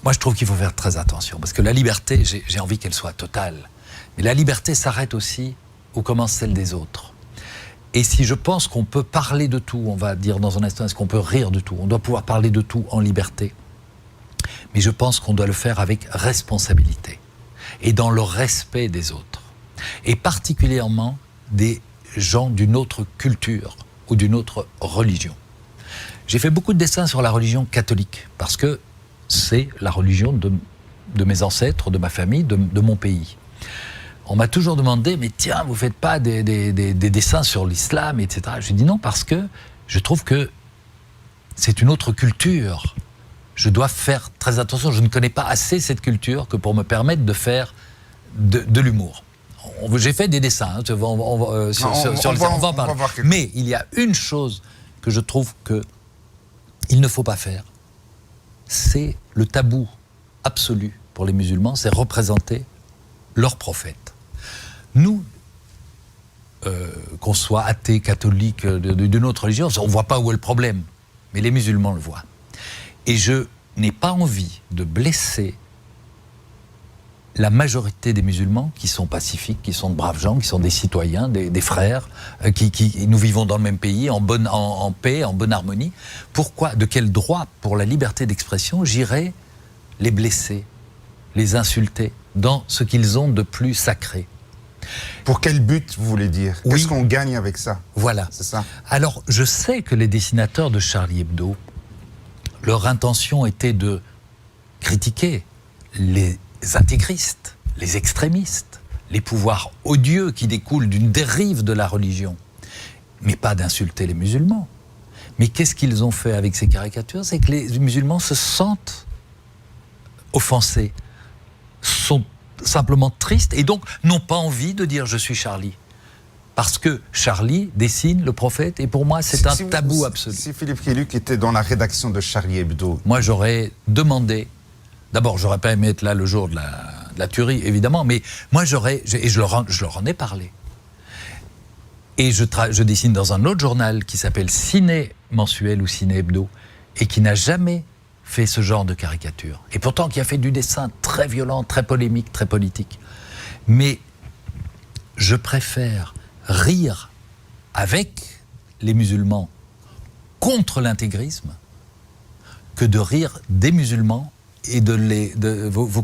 Moi, je trouve qu'il faut faire très attention, parce que la liberté, j'ai envie qu'elle soit totale. Mais la liberté s'arrête aussi où commence celle des autres. Et si je pense qu'on peut parler de tout, on va dire dans un instant, est-ce qu'on peut rire de tout? On doit pouvoir parler de tout en liberté. Mais je pense qu'on doit le faire avec responsabilité et dans le respect des autres. Et particulièrement des gens d'une autre culture ou d'une autre religion. J'ai fait beaucoup de dessins sur la religion catholique, parce que c'est la religion de mes ancêtres, de ma famille, de mon pays. On m'a toujours demandé, mais tiens, vous ne faites pas des dessins sur l'islam, etc. J'ai dit non, parce que je trouve que c'est une autre culture. Je dois faire très attention, je ne connais pas assez cette culture que pour me permettre de faire de l'humour. J'ai fait des dessins, hein, on va en parler. Mais il y a une chose que je trouve qu'il ne faut pas faire, c'est le tabou absolu pour les musulmans, c'est représenter leur prophète. Nous, qu'on soit athée, catholique, d'une autre religion, on ne voit pas où est le problème, mais les musulmans le voient. Et je n'ai pas envie de blesser la majorité des musulmans qui sont pacifiques, qui sont de braves gens, qui sont des citoyens, des frères, nous vivons dans le même pays, en paix, en bonne harmonie. Pourquoi, de quel droit, pour la liberté d'expression, j'irais les blesser, les insulter, dans ce qu'ils ont de plus sacré? Pour quel but, vous voulez dire? Oui. Qu'est-ce qu'on gagne avec ça? Voilà. C'est ça. Alors, je sais que les dessinateurs de Charlie Hebdo, leur intention était de critiquer les intégristes, les extrémistes, les pouvoirs odieux qui découlent d'une dérive de la religion, mais pas d'insulter les musulmans. Mais qu'est-ce qu'ils ont fait avec ces caricatures? C'est que les musulmans se sentent offensés, sont simplement tristes et donc n'ont pas envie de dire « je suis Charlie ». Parce que Charlie dessine le prophète et pour moi c'est un tabou absolu. Si Philippe Khéluc était dans la rédaction de Charlie Hebdo... Moi j'aurais demandé, d'abord j'aurais pas aimé être là le jour de la tuerie évidemment, mais moi je leur en ai parlé. Et je dessine dans un autre journal qui s'appelle Ciné Mensuel ou Ciné Hebdo et qui n'a jamais fait ce genre de caricature. Et pourtant qui a fait du dessin très violent, très polémique, très politique. Mais je préfère rire avec les musulmans contre l'intégrisme que de rire des musulmans et vous